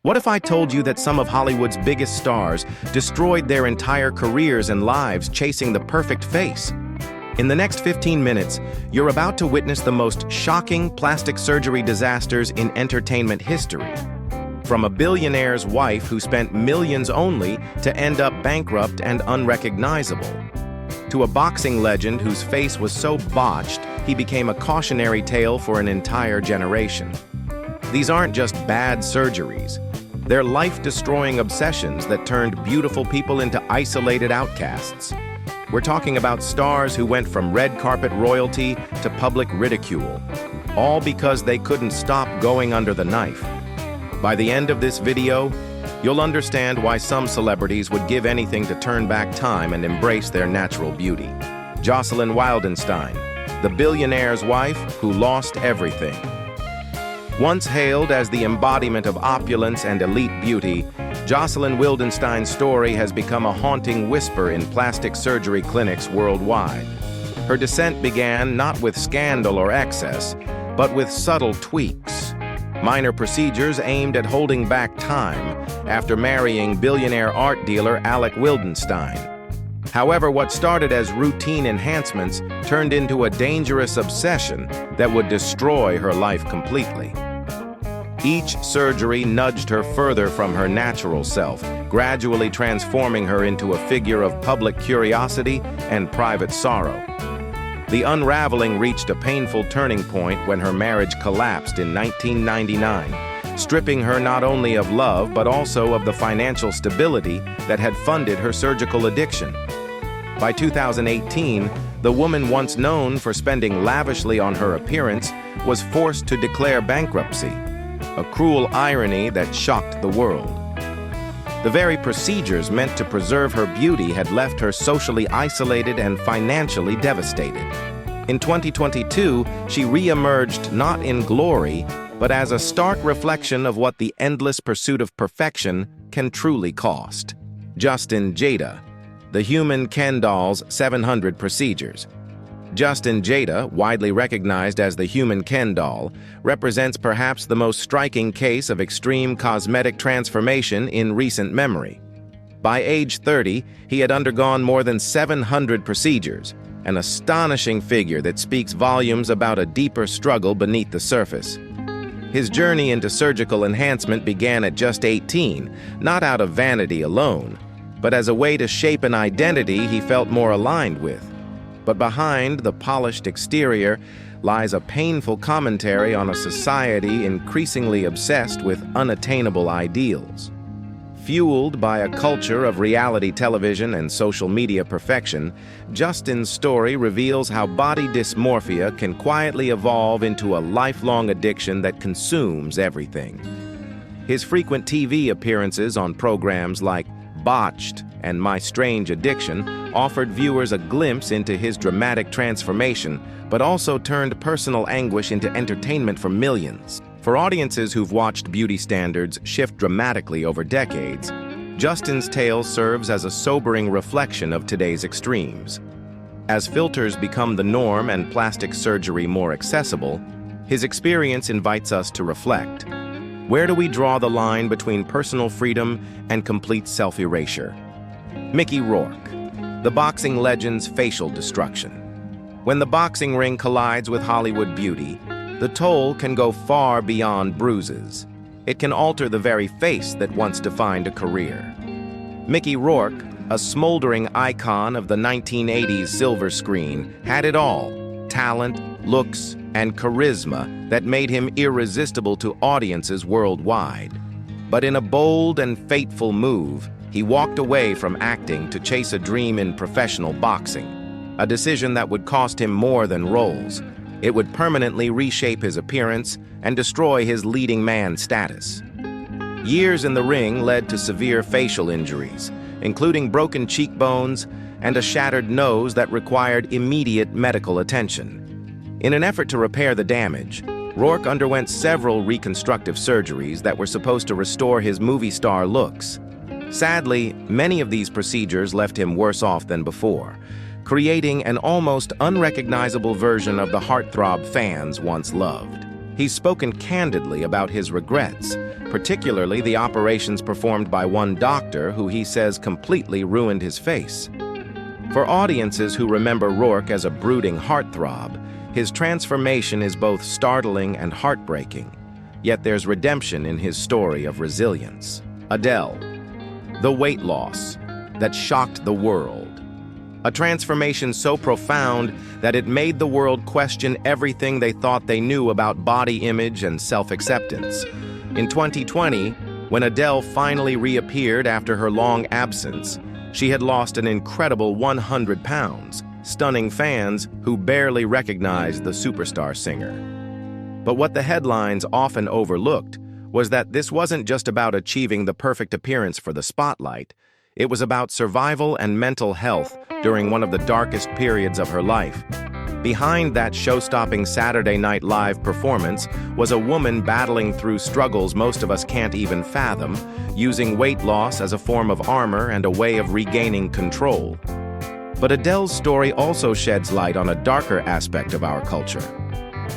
What if I told you that some of Hollywood's biggest stars destroyed their entire careers and lives chasing the perfect face? In the next 15 minutes, you're about to witness the most shocking plastic surgery disasters in entertainment history. From a billionaire's wife who spent millions only to end up bankrupt and unrecognizable, to a boxing legend whose face was so botched he became a cautionary tale for an entire generation. These aren't just bad surgeries. They're life-destroying obsessions that turned beautiful people into isolated outcasts. We're talking about stars who went from red carpet royalty to public ridicule, all because they couldn't stop going under the knife. By the end of this video, you'll understand why some celebrities would give anything to turn back time and embrace their natural beauty. Jocelyn Wildenstein, the billionaire's wife who lost everything. Once hailed as the embodiment of opulence and elite beauty, Jocelyn Wildenstein's story has become a haunting whisper in plastic surgery clinics worldwide. Her descent began not with scandal or excess, but with subtle tweaks. Minor procedures aimed at holding back time after marrying billionaire art dealer Alec Wildenstein. However, what started as routine enhancements turned into a dangerous obsession that would destroy her life completely. Each surgery nudged her further from her natural self, gradually transforming her into a figure of public curiosity and private sorrow. The unraveling reached a painful turning point when her marriage collapsed in 1999, stripping her not only of love but also of the financial stability that had funded her surgical addiction. By 2018, the woman once known for spending lavishly on her appearance was forced to declare bankruptcy, a cruel irony that shocked the world. The very procedures meant to preserve her beauty had left her socially isolated and financially devastated. In 2022, she re-emerged not in glory, but as a stark reflection of what the endless pursuit of perfection can truly cost. Jeda, the human Ken doll's 700 procedures. Jeda, widely recognized as the human Ken doll, represents perhaps the most striking case of extreme cosmetic transformation in recent memory. By age 30, he had undergone more than 700 procedures, an astonishing figure that speaks volumes about a deeper struggle beneath the surface. His journey into surgical enhancement began at just 18, not out of vanity alone, but as a way to shape an identity he felt more aligned with. But behind the polished exterior lies a painful commentary on a society increasingly obsessed with unattainable ideals. Fueled by a culture of reality television and social media perfection, Justin's story reveals how body dysmorphia can quietly evolve into a lifelong addiction that consumes everything. His frequent TV appearances on programs like Botched and My Strange Addiction offered viewers a glimpse into his dramatic transformation, but also turned personal anguish into entertainment for millions. For audiences who've watched beauty standards shift dramatically over decades, Justin's tale serves as a sobering reflection of today's extremes. As filters become the norm and plastic surgery more accessible, his experience invites us to reflect. Where do we draw the line between personal freedom and complete self-erasure? Mickey Rourke, the boxing legend's facial destruction. When the boxing ring collides with Hollywood beauty, the toll can go far beyond bruises. It can alter the very face that once defined a career. Mickey Rourke, a smoldering icon of the 1980s silver screen, had it all: talent, looks, and charisma that made him irresistible to audiences worldwide. But in a bold and fateful move, he walked away from acting to chase a dream in professional boxing, a decision that would cost him more than roles. It would permanently reshape his appearance and destroy his leading man status. Years in the ring led to severe facial injuries, including broken cheekbones and a shattered nose that required immediate medical attention. In an effort to repair the damage, Rourke underwent several reconstructive surgeries that were supposed to restore his movie star looks. Sadly, many of these procedures left him worse off than before, creating an almost unrecognizable version of the heartthrob fans once loved. He's spoken candidly about his regrets, particularly the operations performed by one doctor who he says completely ruined his face. For audiences who remember Rourke as a brooding heartthrob, his transformation is both startling and heartbreaking, yet there's redemption in his story of resilience. Adele, the weight loss that shocked the world. A transformation so profound that it made the world question everything they thought they knew about body image and self-acceptance. In 2020, when Adele finally reappeared after her long absence, she had lost an incredible 100 pounds, stunning fans who barely recognized the superstar singer. But what the headlines often overlooked was that this wasn't just about achieving the perfect appearance for the spotlight. It was about survival and mental health during one of the darkest periods of her life. Behind that show-stopping Saturday Night Live performance was a woman battling through struggles most of us can't even fathom, using weight loss as a form of armor and a way of regaining control. But Adele's story also sheds light on a darker aspect of our culture.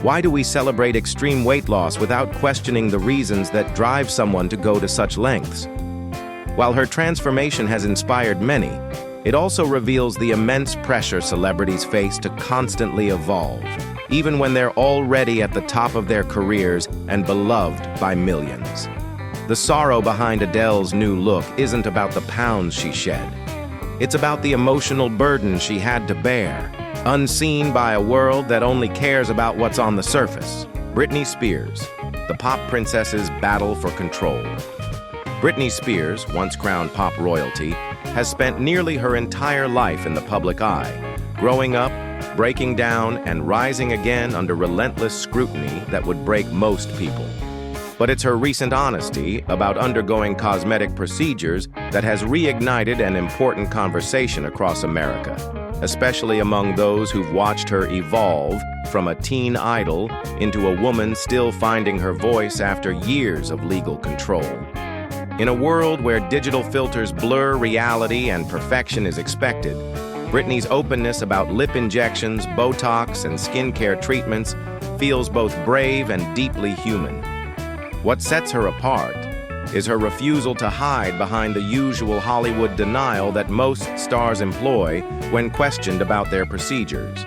Why do we celebrate extreme weight loss without questioning the reasons that drive someone to go to such lengths? While her transformation has inspired many, it also reveals the immense pressure celebrities face to constantly evolve, even when they're already at the top of their careers and beloved by millions. The sorrow behind Adele's new look isn't about the pounds she shed. It's about the emotional burden she had to bear, unseen by a world that only cares about what's on the surface. Britney Spears, the pop princess's battle for control. Britney Spears, once crowned pop royalty, has spent nearly her entire life in the public eye, growing up, breaking down, and rising again under relentless scrutiny that would break most people. But it's her recent honesty about undergoing cosmetic procedures that has reignited an important conversation across America, especially among those who've watched her evolve from a teen idol into a woman still finding her voice after years of legal control. In a world where digital filters blur reality and perfection is expected, Britney's openness about lip injections, Botox, and skincare treatments feels both brave and deeply human. What sets her apart is her refusal to hide behind the usual Hollywood denial that most stars employ when questioned about their procedures.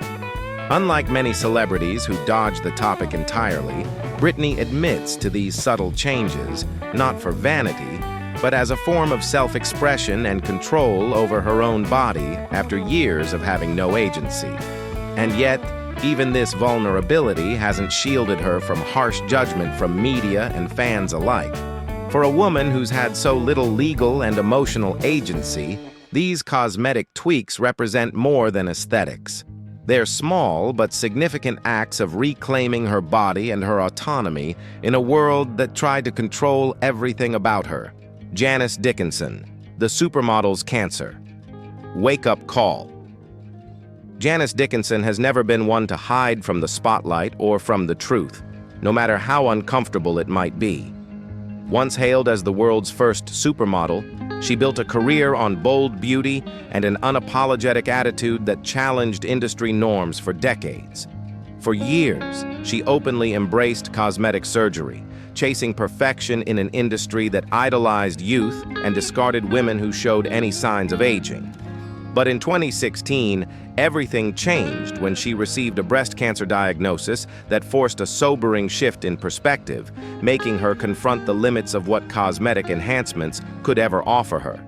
Unlike many celebrities who dodge the topic entirely, Britney admits to these subtle changes, not for vanity, but as a form of self-expression and control over her own body after years of having no agency. And yet, even this vulnerability hasn't shielded her from harsh judgment from media and fans alike. For a woman who's had so little legal and emotional agency, these cosmetic tweaks represent more than aesthetics. They're small but significant acts of reclaiming her body and her autonomy in a world that tried to control everything about her. Janice Dickinson, the supermodel's cancer. Wake-up call. Janice Dickinson has never been one to hide from the spotlight or from the truth, no matter how uncomfortable it might be. Once hailed as the world's first supermodel, she built a career on bold beauty and an unapologetic attitude that challenged industry norms for decades. For years, she openly embraced cosmetic surgery, chasing perfection in an industry that idolized youth and discarded women who showed any signs of aging. But in 2016, everything changed when she received a breast cancer diagnosis that forced a sobering shift in perspective, making her confront the limits of what cosmetic enhancements could ever offer her.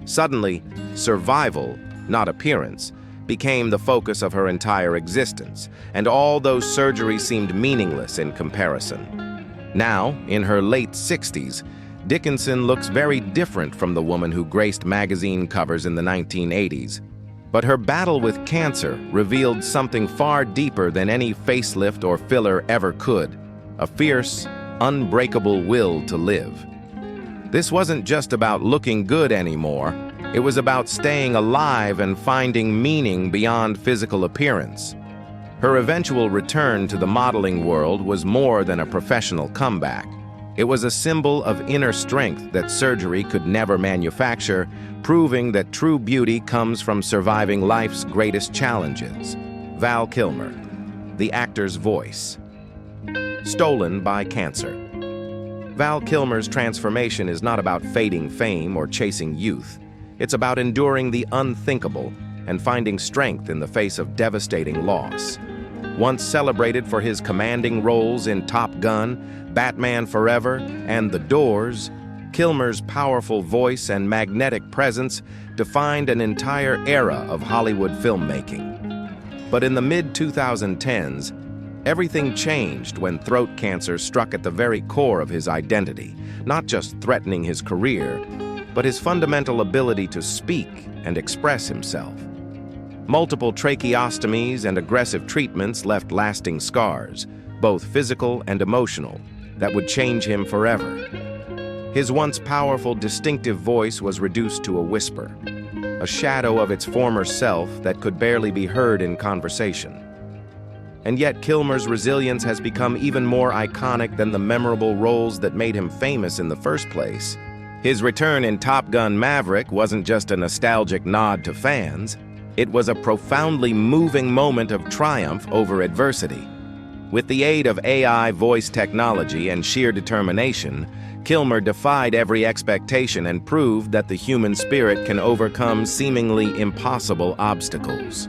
Suddenly, survival, not appearance, became the focus of her entire existence, and all those surgeries seemed meaningless in comparison. Now, in her late 60s, Dickinson looks very different from the woman who graced magazine covers in the 1980s. But her battle with cancer revealed something far deeper than any facelift or filler ever could, a fierce, unbreakable will to live. This wasn't just about looking good anymore, it was about staying alive and finding meaning beyond physical appearance. Her eventual return to the modeling world was more than a professional comeback. It was a symbol of inner strength that surgery could never manufacture, proving that true beauty comes from surviving life's greatest challenges. Kilmer, the actor's voice. stolen by cancer. Val Kilmer's transformation is not about fading fame or chasing youth. It's about enduring the unthinkable and finding strength in the face of devastating loss. Once celebrated for his commanding roles in Top Gun, Batman Forever, and The Doors, Kilmer's powerful voice and magnetic presence defined an entire era of Hollywood filmmaking. But in the mid-2010s, everything changed when throat cancer struck at the very core of his identity, not just threatening his career, but his fundamental ability to speak and express himself. Multiple tracheostomies and aggressive treatments left lasting scars, both physical and emotional, that would change him forever. His once powerful, distinctive voice was reduced to a whisper, a shadow of its former self that could barely be heard in conversation. And yet Kilmer's resilience has become even more iconic than the memorable roles that made him famous in the first place. His return in Top Gun Maverick wasn't just a nostalgic nod to fans, it was a profoundly moving moment of triumph over adversity. With the aid of AI voice technology and sheer determination, Kilmer defied every expectation and proved that the human spirit can overcome seemingly impossible obstacles.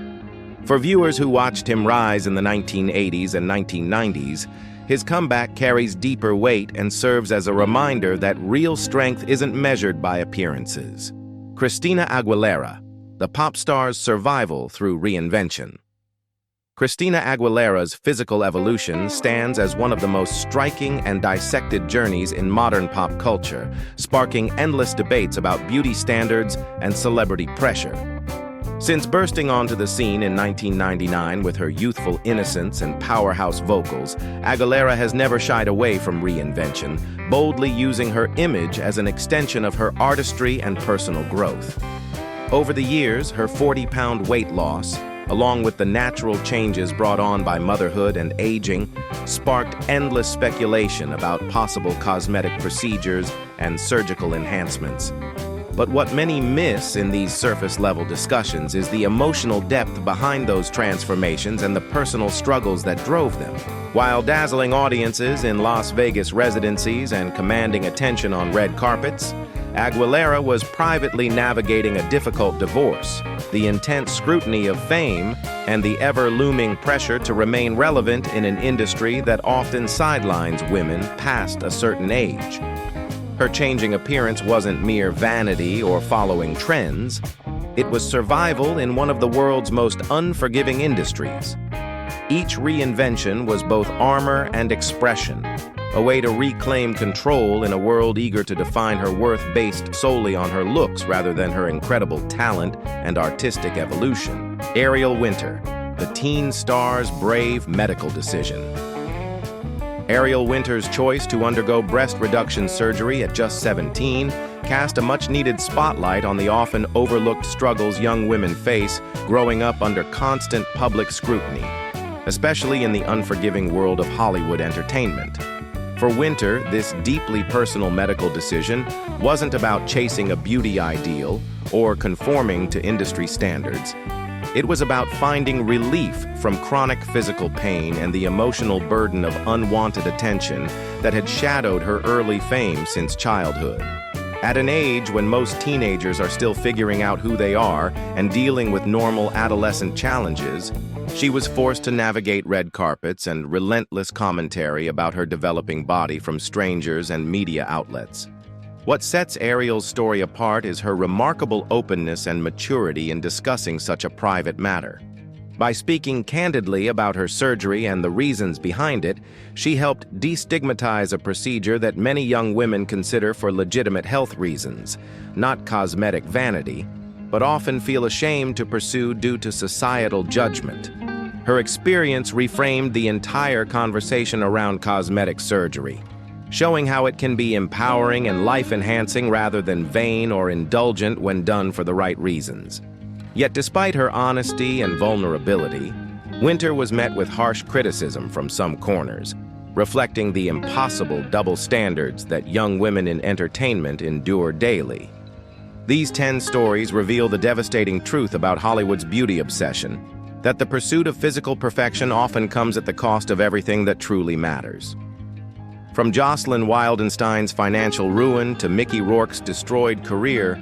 For viewers who watched him rise in the 1980s and 1990s, his comeback carries deeper weight and serves as a reminder that real strength isn't measured by appearances. Christina Aguilera, the pop star's survival through reinvention. Christina Aguilera's physical evolution stands as one of the most striking and dissected journeys in modern pop culture, sparking endless debates about beauty standards and celebrity pressure. Since bursting onto the scene in 1999 with her youthful innocence and powerhouse vocals, Aguilera has never shied away from reinvention, boldly using her image as an extension of her artistry and personal growth. Over the years, her 40-pound weight loss, along with the natural changes brought on by motherhood and aging, sparked endless speculation about possible cosmetic procedures and surgical enhancements. But what many miss in these surface-level discussions is the emotional depth behind those transformations and the personal struggles that drove them. While dazzling audiences in Las Vegas residencies and commanding attention on red carpets, Aguilera was privately navigating a difficult divorce, the intense scrutiny of fame, and the ever-looming pressure to remain relevant in an industry that often sidelines women past a certain age. Her changing appearance wasn't mere vanity or following trends. It was survival in one of the world's most unforgiving industries. Each reinvention was both armor and expression, a way to reclaim control in a world eager to define her worth based solely on her looks rather than her incredible talent and artistic evolution. Ariel Winter, the teen star's brave medical decision. Ariel Winter's choice to undergo breast reduction surgery at just 17 cast a much-needed spotlight on the often overlooked struggles young women face growing up under constant public scrutiny, especially in the unforgiving world of Hollywood entertainment. For Winter, this deeply personal medical decision wasn't about chasing a beauty ideal or conforming to industry standards. It was about finding relief from chronic physical pain and the emotional burden of unwanted attention that had shadowed her early fame since childhood. At an age when most teenagers are still figuring out who they are and dealing with normal adolescent challenges, she was forced to navigate red carpets and relentless commentary about her developing body from strangers and media outlets. What sets Ariel's story apart is her remarkable openness and maturity in discussing such a private matter. By speaking candidly about her surgery and the reasons behind it, she helped destigmatize a procedure that many young women consider for legitimate health reasons, not cosmetic vanity, but often feel ashamed to pursue due to societal judgment. Her experience reframed the entire conversation around cosmetic surgery, showing how it can be empowering and life-enhancing rather than vain or indulgent when done for the right reasons. Yet despite her honesty and vulnerability, Winter was met with harsh criticism from some corners, reflecting the impossible double standards that young women in entertainment endure daily. These 10 stories reveal the devastating truth about Hollywood's beauty obsession, that the pursuit of physical perfection often comes at the cost of everything that truly matters. From Jocelyn Wildenstein's financial ruin to Mickey Rourke's destroyed career,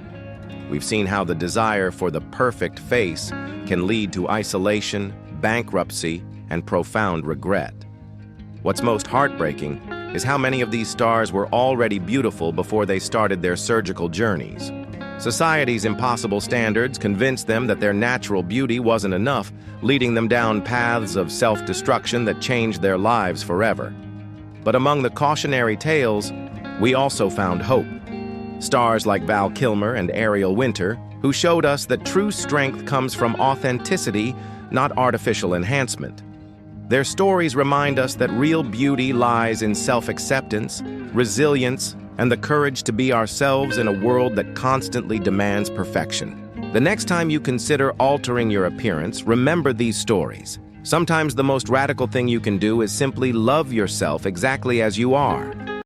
we've seen how the desire for the perfect face can lead to isolation, bankruptcy, and profound regret. What's most heartbreaking is how many of these stars were already beautiful before they started their surgical journeys. Society's impossible standards convinced them that their natural beauty wasn't enough, leading them down paths of self-destruction that changed their lives forever. But among the cautionary tales, we also found hope. Stars like Kilmer and Ariel, who showed us that true strength comes from authenticity, not artificial enhancement. Their stories remind us that real beauty lies in self-acceptance, resilience, and the courage to be ourselves in a world that constantly demands perfection. The next time you consider altering your appearance, remember these stories. Sometimes the most radical thing you can do is simply love yourself exactly as you are.